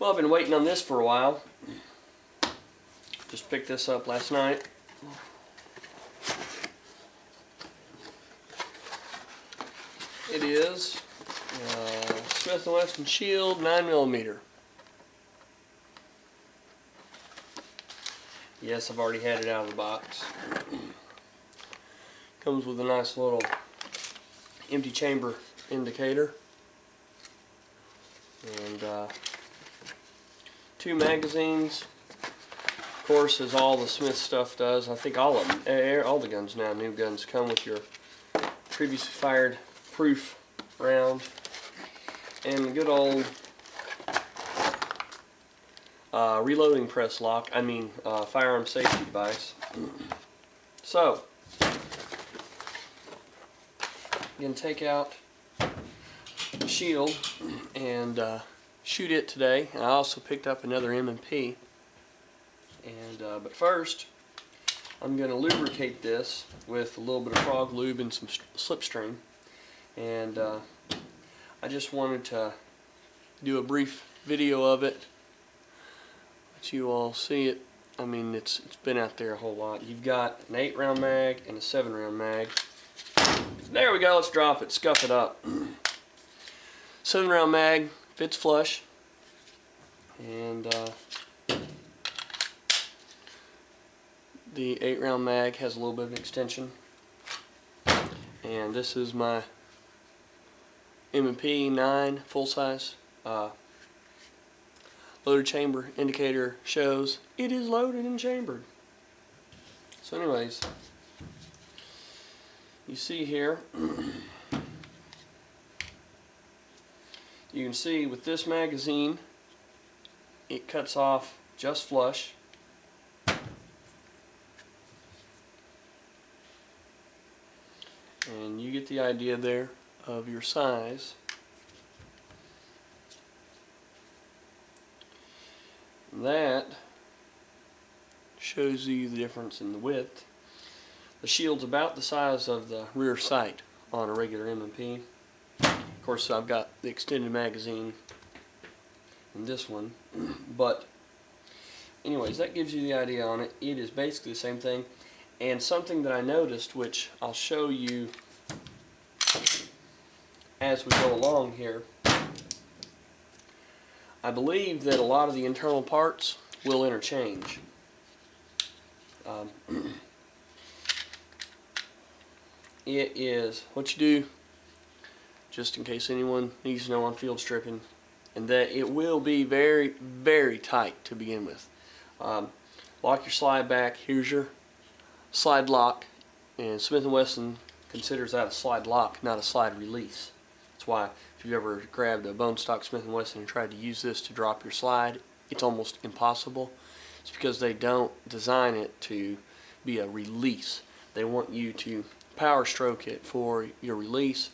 Well, I've been waiting on this for a while. Just picked this up last night. It is Smith&Wesson Shield 9mm. Yes, I've already had it out of the box. Comes with a nice little empty chamber indicator. And 2 magazines. Of course, as all the Smith stuff does, I think all of them, all the guns now, new guns, come with your previously fired proof round and the good old reloading press lock, firearm safety device. So, I'm going to take out the Shield and shoot it today. I also picked up another M&P. But first, I'm going to lubricate this with a little bit of frog lube and some slipstream. And I just wanted to do a brief video of it, let you all see it. I mean, it's been out there a whole lot. You've got an 8-round mag and a 7-round mag. There we go. Let's drop it, scuff it up. 7-round mag fits flush, and the 8-round mag has a little bit of an extension. And this is my M&P9 full-size. Loaded chamber indicator shows it is loaded and chambered. So anyways, you see here, you can see with this magazine it cuts off just flush. And you get the idea there of your size. That shows you the difference in the width. The Shield's about the size of the rear sight on a regular M&P. Of course, I've got the extended magazine in this one, but anyways, that gives you the idea on it. It is basically the same thing. And something that I noticed, which I'll show you as we go along here, I believe that a lot of the internal parts will interchange. It is what you do, just in case anyone needs to know on field stripping, and that it will be very, very tight to begin with. Lock your slide back. Here's your slide lock, and Smith&Wesson considers that a slide lock, not a slide release. That's why if you've ever grabbed a bone stock Smith&Wesson and tried to use this to drop your slide, it's almost impossible. It's because they don't design it to be a release. They want you to power stroke it for your release.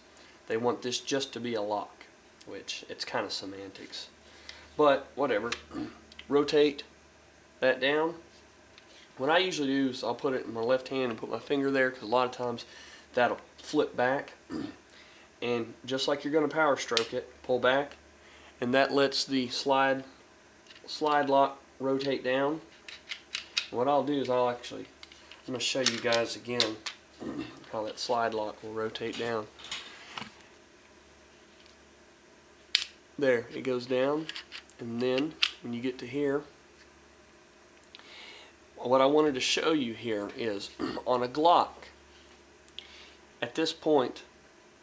They want this just to be a lock, which it's kind of semantics. But whatever. Rotate that down. What I usually do is I'll put it in my left hand and put my finger there, because a lot of times that'll flip back. And just like you're going to power stroke it, pull back, and that lets the slide lock rotate down. And what I'll do is I'm going to show you guys again how that slide lock will rotate down. There, it goes down, and then when you get to here, what I wanted to show you here is on a Glock, at this point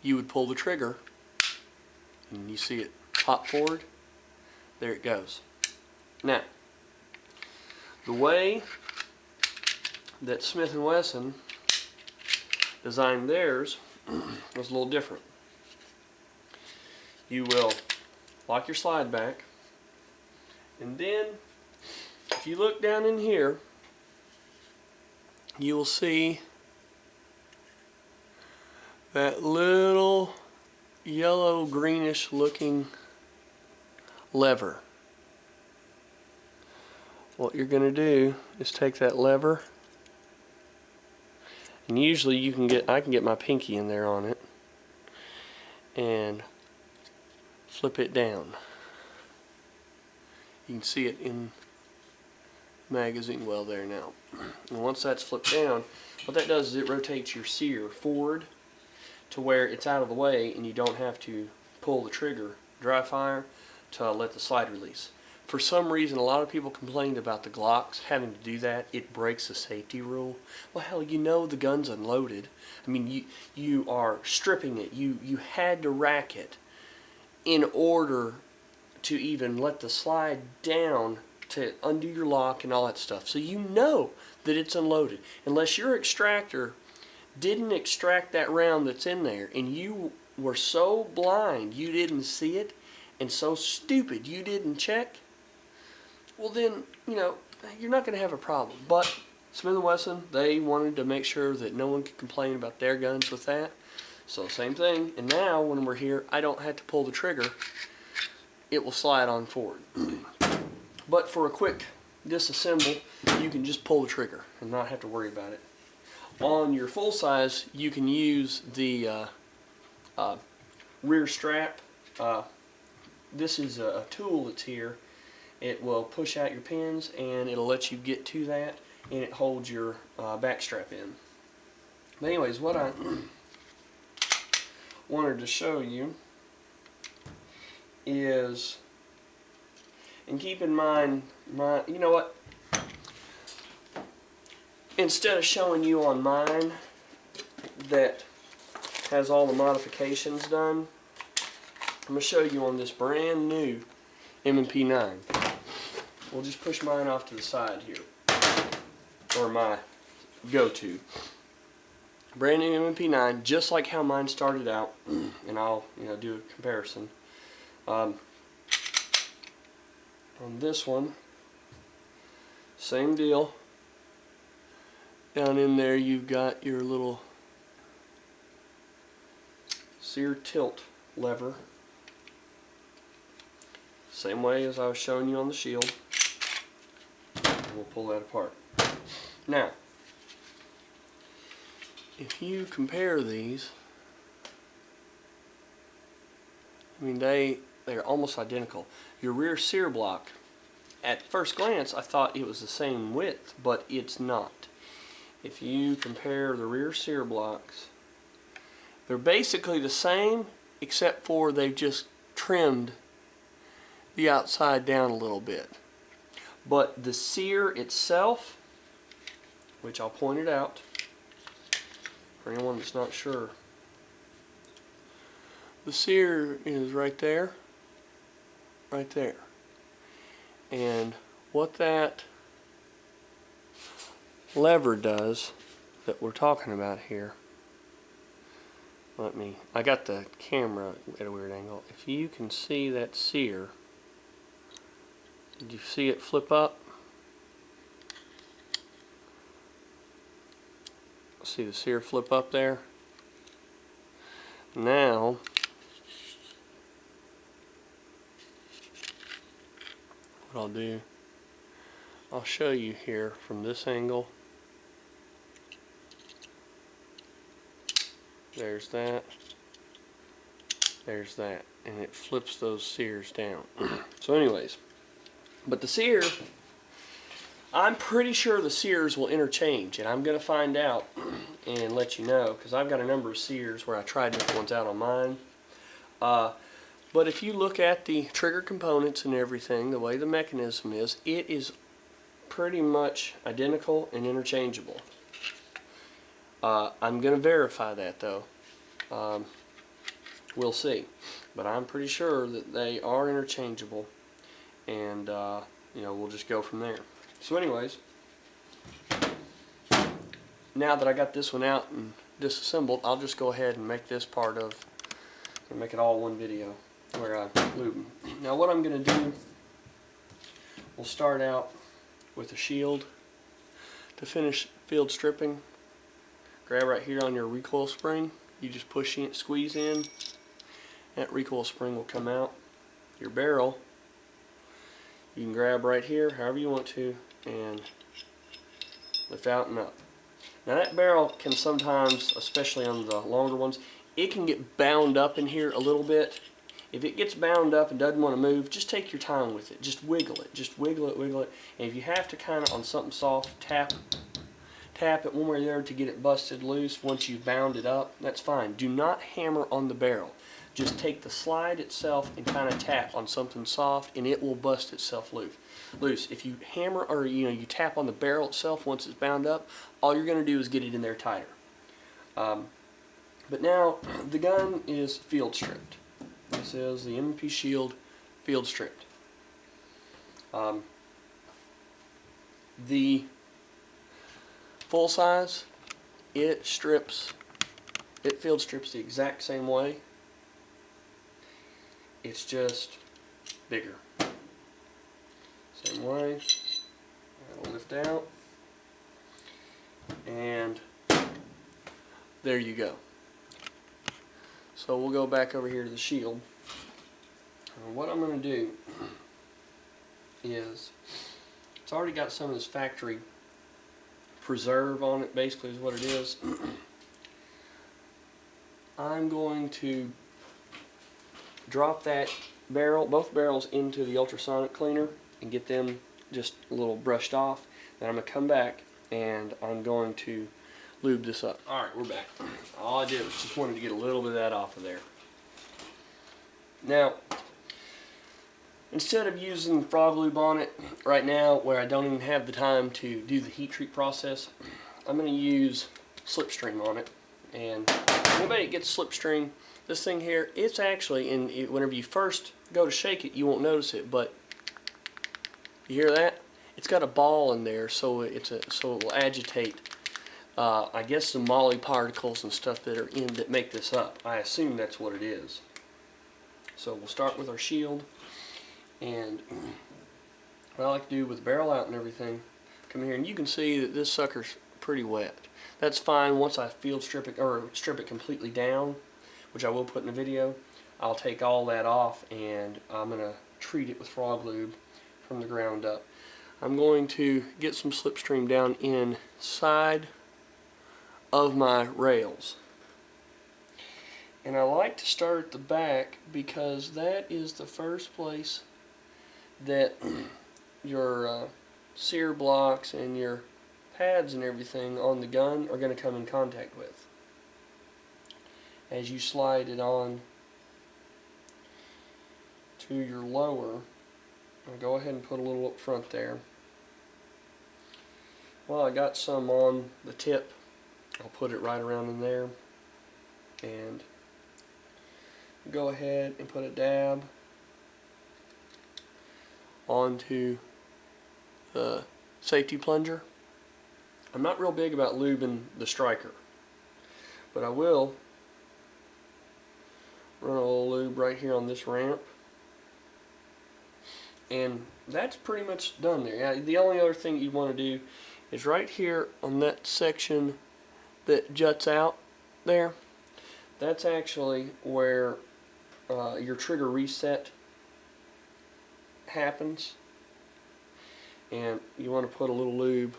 you would pull the trigger and you see it pop forward. There it goes. Now, the way that Smith&Wesson designed theirs was a little different. You will lock your slide back, and then if you look down in here, you will see that little yellow greenish looking lever. What you're going to do is take that lever, and usually I can get my pinky in there on it and flip it down. You can see it in magazine well there now. And once that's flipped down, what that does is it rotates your sear forward to where it's out of the way and you don't have to pull the trigger, dry fire, to let the slide release. For some reason, a lot of people complained about the Glocks having to do that. It breaks the safety rule. Well, hell, you know the gun's unloaded. I mean, you are stripping it. You had to rack it in order to even let the slide down to undo your lock and all that stuff. So you know that it's unloaded. Unless your extractor didn't extract that round that's in there and you were so blind you didn't see it and so stupid you didn't check, well then, you know, you're not going to have a problem. But Smith & Wesson, they wanted to make sure that no one could complain about their guns with that. So same thing. And now when we're here, I don't have to pull the trigger. It will slide on forward. But for a quick disassemble, you can just pull the trigger and not have to worry about it. On your full size, you can use the rear strap. This is a tool that's here. It will push out your pins and it'll let you get to that, and it holds your back strap in. But anyways, what I wanted to show you is, and keep in mind, you know what, instead of showing you on mine that has all the modifications done, I'm going to show you on this brand new M&P9. We'll just push mine off to the side here, or my go-to. Brand new M&P9, just like how mine started out, and I'll do a comparison. On this one, same deal. Down in there you've got your little sear tilt lever. Same way as I was showing you on the Shield. We'll pull that apart. Now, if you compare these, I mean they're almost identical. Your rear sear block, at first glance I thought it was the same width, but it's not. If you compare the rear sear blocks, they're basically the same, except for they've just trimmed the outside down a little bit. But the sear itself, which I'll point it out for anyone that's not sure, the sear is right there, right there. And what that lever does that we're talking about here, I got the camera at a weird angle. If you can see that sear, did you see it flip up? See the sear flip up there? Now, what I'll do, I'll show you here from this angle. There's that. There's that. And it flips those sears down. So anyways, but the sear, I'm pretty sure the sears will interchange, and I'm going to find out and let you know, because I've got a number of sears where I tried different ones out on mine. But if you look at the trigger components and everything, the way the mechanism is, it is pretty much identical and interchangeable. I'm going to verify that though. We'll see. But I'm pretty sure that they are interchangeable, and we'll just go from there. So anyways, now that I got this one out and disassembled, I'll just go ahead and make this part of, and make it all one video where I lube them. Now what I'm going to do, we'll start out with a Shield. To finish field stripping, grab right here on your recoil spring. You just push in, squeeze in, that recoil spring will come out. Your barrel, you can grab right here however you want to and lift out and up. Now that barrel can sometimes, especially on the longer ones, it can get bound up in here a little bit, If it gets bound up and doesn't want to move, just take your time with it. Just wiggle it. Just wiggle it, wiggle it. And if you have to kind of, on something soft, tap it one way or the other to get it busted loose once you've bound it up, that's fine. Do not hammer on the barrel. Just take the slide itself and kind of tap on something soft and it will bust itself loose. If you hammer or you tap on the barrel itself once it's bound up, all you're going to do is get it in there tighter. But now the gun is field stripped. This is the M&P Shield field stripped. The full size, it field strips the exact same way. It's just bigger. Same way. That'll lift out. And there you go. So we'll go back over here to the Shield. And what I'm going to do is, it's already got some of this factory preserve on it, basically is what it is. I'm going to drop that both barrels into the ultrasonic cleaner and get them just a little brushed off. Then I'm going to come back and I'm going to lube this up. Alright, we're back. All I did was just wanted to get a little bit of that off of there. Now, instead of using frog lube on it right now, where I don't even have the time to do the heat treat process, I'm going to use slipstream on it. And anybody that gets slipstream, this thing here, it's actually, whenever you first go to shake it, you won't notice it, but you hear that? It's got a ball in there, so it will agitate. I guess some moly particles and stuff that are in that make this up. I assume that's what it is. So we'll start with our Shield, and what I like to do with the barrel out and everything, come here and you can see that this sucker's pretty wet. That's fine once I field strip it or strip it completely down, which I will put in the video. I'll take all that off and I'm going to treat it with frog lube from the ground up. I'm going to get some slipstream down inside of my rails. And I like to start at the back because that is the first place that your sear blocks and your pads and everything on the gun are going to come in contact with. As you slide it on to your lower, I'll go ahead and put a little up front there. Well, I got some on the tip. I'll put it right around in there and go ahead and put a dab onto the safety plunger. I'm not real big about lubing the striker, but I will run a little lube right here on this ramp, and that's pretty much done there. Yeah, the only other thing you want to do is right here on that section that juts out there. That's actually where your trigger reset happens, and you want to put a little lube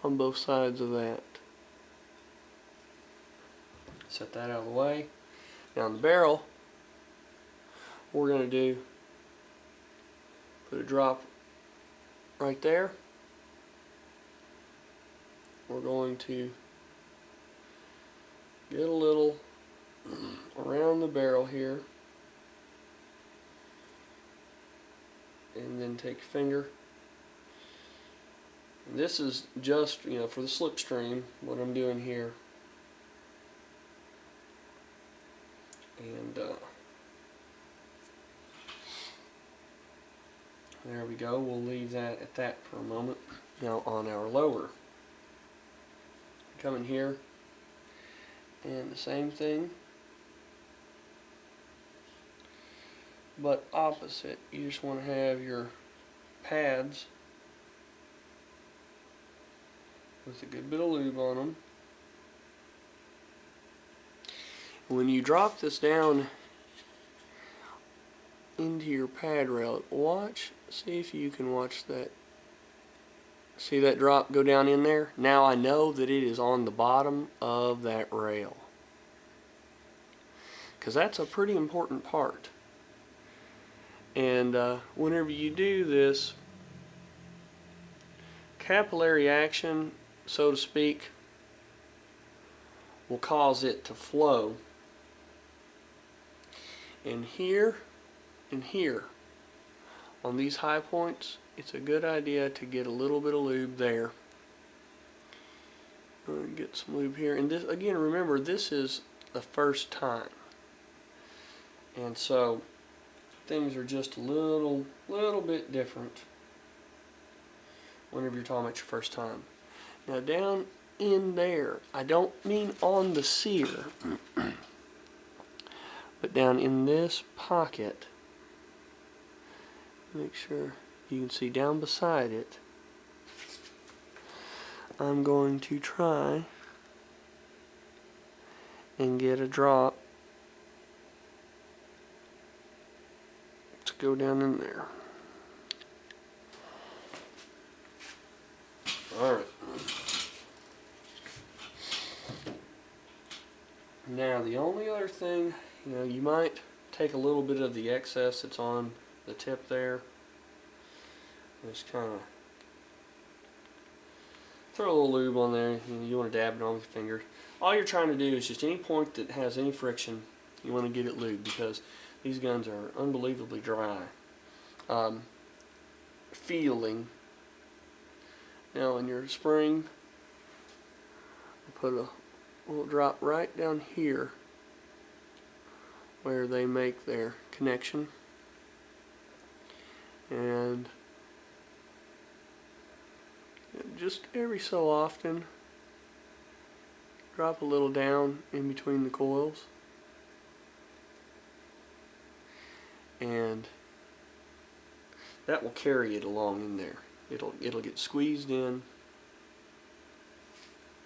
on both sides of that. Set that out of the way. Now on the barrel, what we're going to do, put a drop right there. We're going to get a little around the barrel here, and then take your finger. And this is just, for the slipstream, what I'm doing here. And there we go. We'll leave that at that for a moment. Now on our lower, come in here, and the same thing, but opposite. You just want to have your pads with a good bit of lube on them. When you drop this down into your pad rail, see if you can watch that. See that drop go down in there? Now I know that it is on the bottom of that rail, because that's a pretty important part. And whenever you do this, capillary action, so to speak, will cause it to flow. And here and here, on these high points, it's a good idea to get a little bit of lube there. Get some lube here. And this, again, remember, this is the first time. And so things are just a little bit different whenever you're talking about your first time. Now down in there, I don't mean on the sear, but down in this pocket, make sure you can see down beside it, I'm going to try and get a drop to go down in there. Alright. Now the only other thing, you might take a little bit of the excess that's on the tip there. Just kind of throw a little lube on there. You want to dab it on with your finger. All you're trying to do is just any point that has any friction, you want to get it lubed, because these guns are unbelievably dry feeling. Now in your spring, put a little drop right down here where they make their connection, and just every so often drop a little down in between the coils, and that will carry it along in there. It'll get squeezed in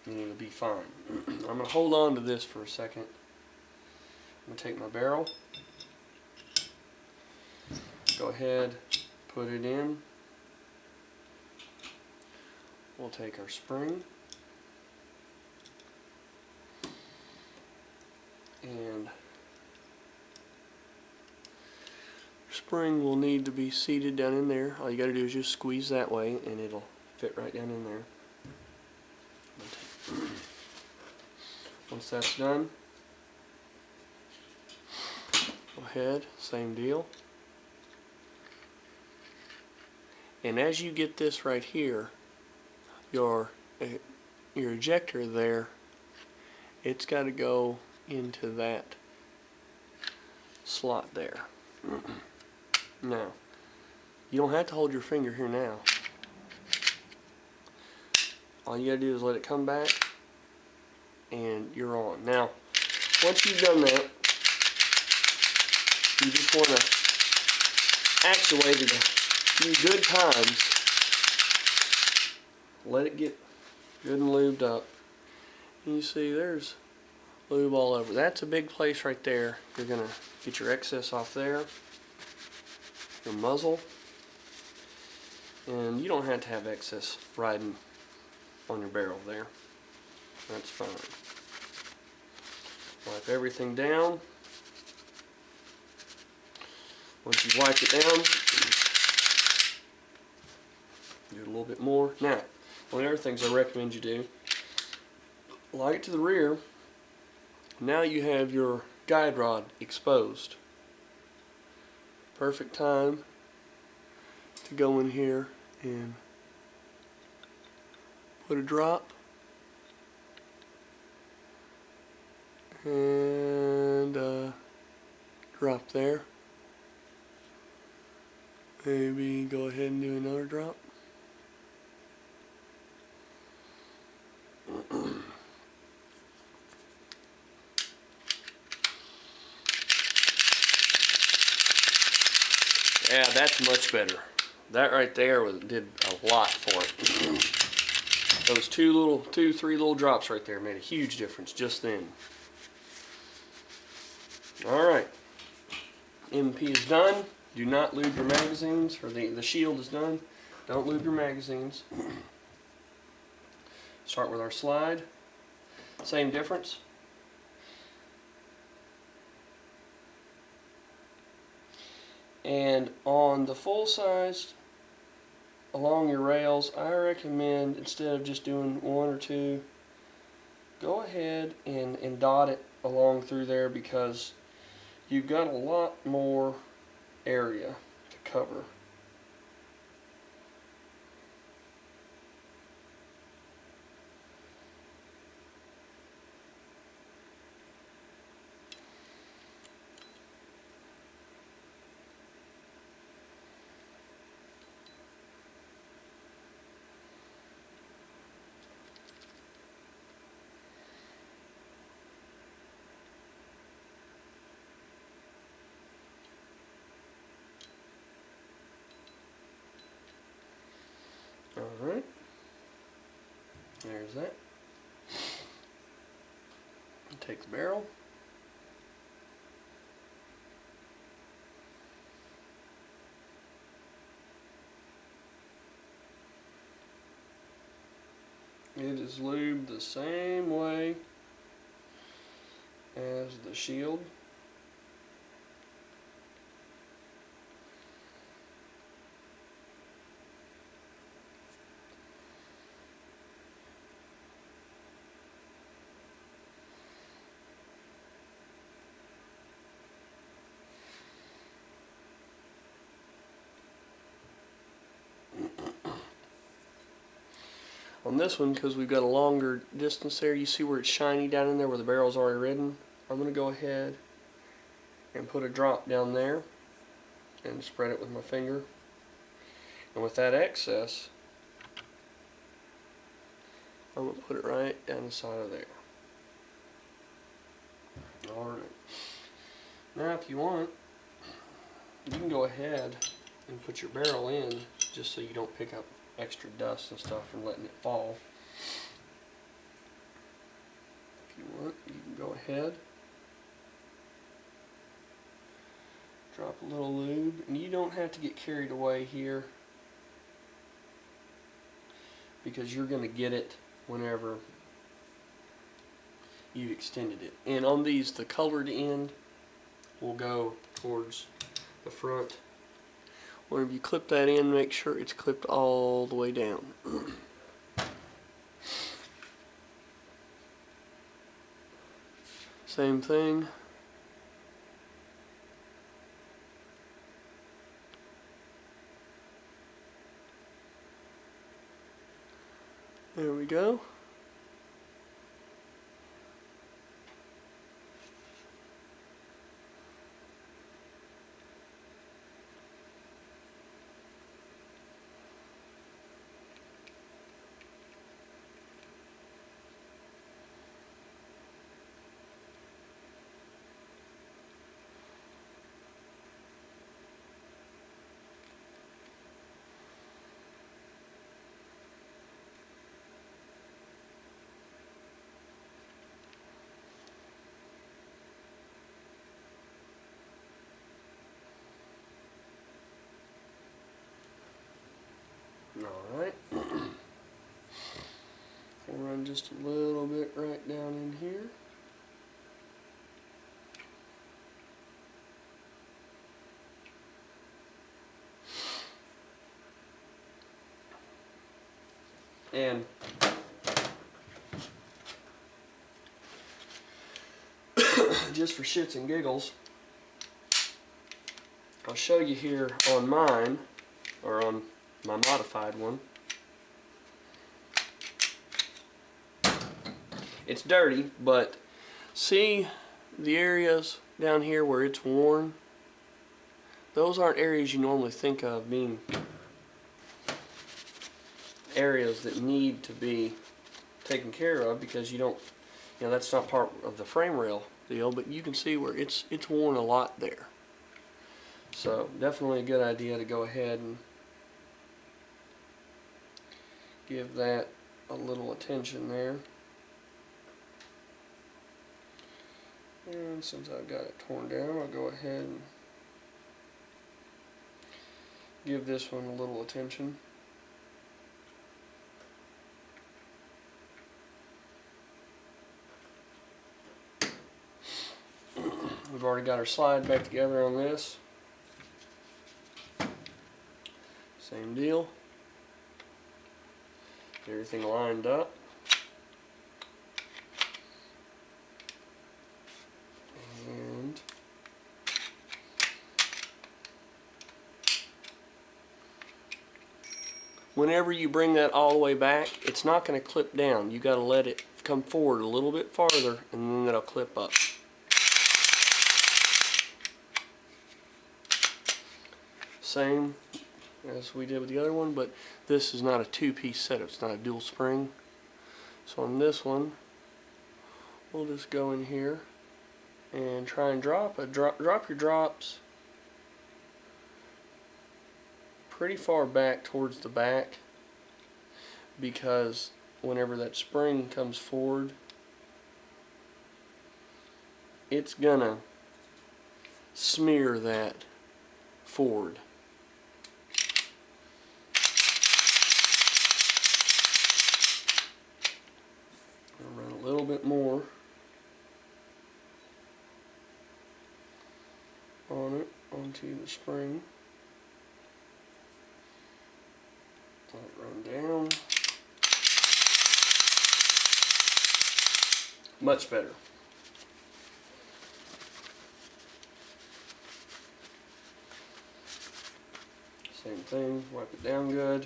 and it'll be fine. I'm going to hold on to this for a second. I'm going to take my barrel, go ahead, put it in. We'll take our spring and spring will need to be seated down in there. All you got to do is just squeeze that way and it'll fit right down in there. Once that's done, go ahead, same deal. And as you get this right here, your ejector there, it's got to go into that slot there. Now, you don't have to hold your finger here now. All you gotta do is let it come back and you're on. Now, once you've done that, you just want to actuate it a few good times. Let it get good and lubed up. And you see there's lube all over. That's a big place right there. You're going to get your excess off there, your muzzle, and you don't have to have excess riding on your barrel there. That's fine. Wipe everything down. Once you wipe it down, do a little bit more. Now, one of the other things I recommend you do, light it to the rear. Now you have your guide rod exposed. Perfect time to go in here and put a drop and drop there. Maybe go ahead and do another drop. Yeah, that's much better. That right there did a lot for it. Those three little drops right there made a huge difference just then. Alright. M&P is done. Do not lube your magazines, or the shield is done. Don't lube your magazines. Start with our slide. Same difference. And on the full-sized, along your rails, I recommend, instead of just doing one or two, go ahead and dot it along through there, because you've got a lot more area to cover. Alright, there's that. Take the barrel. It is lubed the same way as the Shield. On this one, because we've got a longer distance there, you see where it's shiny down in there where the barrel's already ridden? I'm going to go ahead and put a drop down there and spread it with my finger. And with that excess, I'm going to put it right down the side of there. Alright. Now if you want, you can go ahead and put your barrel in, just so you don't pick up extra dust and stuff from letting it fall. If you want, you can go ahead, drop a little lube, and you don't have to get carried away here, because you're going to get it whenever you've extended it. And on these, the colored end will go towards the front. Whenever you clip that in, make sure it's clipped all the way down. Same thing. There we go. Alright. We'll run just a little bit right down in here. And just for shits and giggles, I'll show you here on mine, or on my modified one. It's dirty, but see the areas down here where it's worn? Those aren't areas you normally think of being areas that need to be taken care of, because you don't, that's not part of the frame rail deal, but you can see where it's worn a lot there. So definitely a good idea to go ahead and give that a little attention there. And since I've got it torn down, I'll go ahead and give this one a little attention. We've already got our slide back together on this. Same deal. Get everything lined up. And whenever you bring that all the way back, it's not going to clip down. You got to let it come forward a little bit farther, and then it'll clip up. Same as we did with the other one, but this is not a two-piece setup. It's not a dual spring. So on this one, we'll just go in here and try and drop your drops pretty far back towards the back, because whenever that spring comes forward, it's gonna smear that forward. I'll run a little bit more on it, onto the spring. Let it run down. Much better. Same thing, wipe it down good.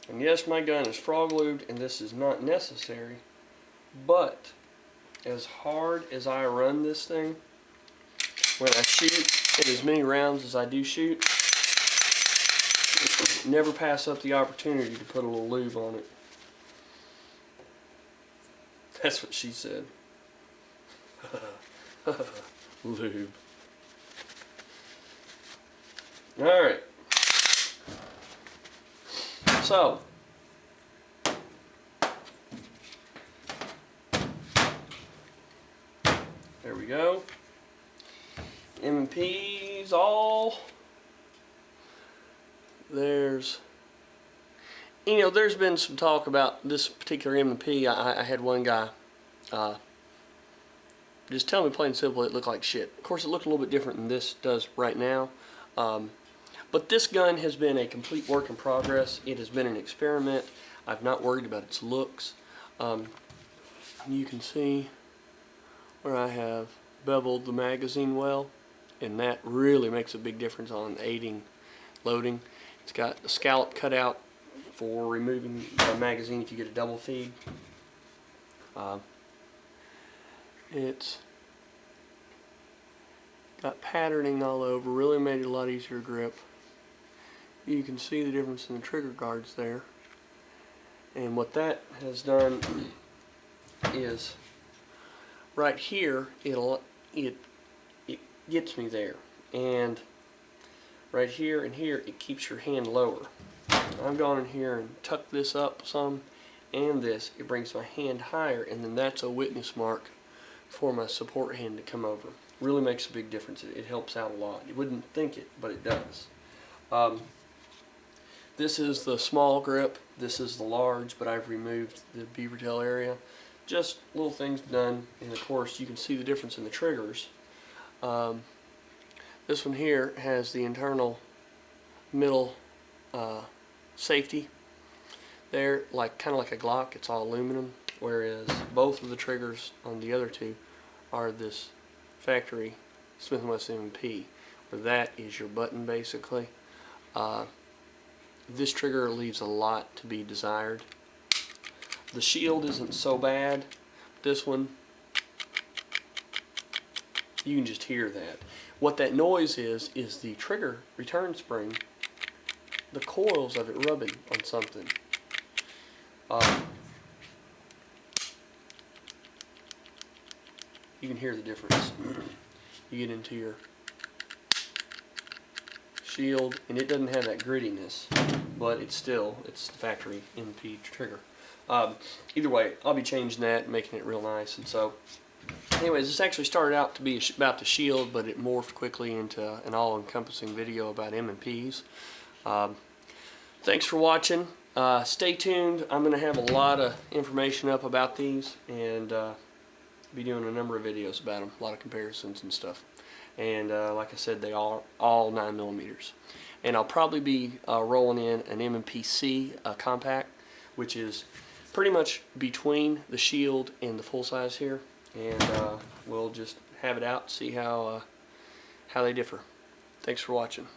And yes, my gun is frog lubed, and this is not necessary, but as hard as I run this thing, when I shoot, and as many rounds as I do shoot, never pass up the opportunity to put a little lube on it. That's what she said. Lube. Alright. So, there we go. M&P's all. There's been some talk about this particular M&P. I had one guy just tell me plain and simple it looked like shit. Of course, it looked a little bit different than this does right now. But this gun has been a complete work in progress. It has been an experiment. I've not worried about its looks. You can see where I have beveled the magazine well, and that really makes a big difference on aiding loading. It's got a scallop cut out for removing the magazine if you get a double feed. It's got patterning all over, really made it a lot easier to grip. You can see the difference in the trigger guards there. And what that has done is right here it gets me there, and right here and here it keeps your hand lower. I've gone in here and tucked this up some, and this, it brings my hand higher, and then that's a witness mark for my support hand to come over. Really makes a big difference. It helps out a lot. You wouldn't think it, but it does. This is the small grip, this is the large, but I've removed the beaver tail area. Just little things done, and of course you can see the difference in the triggers. This one here has the internal middle safety there, kind of like a Glock. It's all aluminum, whereas both of the triggers on the other two are this factory Smith&Wesson M&P, where that is your button basically. This trigger leaves a lot to be desired. The Shield isn't so bad. This one, you can just hear that. What that noise is the trigger return spring, the coils of it rubbing on something. you can hear the difference. You get into your Shield, and it doesn't have that grittiness, but it's the factory M&P trigger. Either way, I'll be changing that and making it real nice. And so, anyways, this actually started out to be about the Shield, but it morphed quickly into an all-encompassing video about M&Ps. Thanks for watching. Stay tuned. I'm going to have a lot of information up about these, and be doing a number of videos about them, a lot of comparisons and stuff. And like I said, they are all 9mm. And I'll probably be rolling in an M&P-C compact, which is pretty much between the Shield and the full size here. And we'll just have it out, see how they differ. Thanks for watching.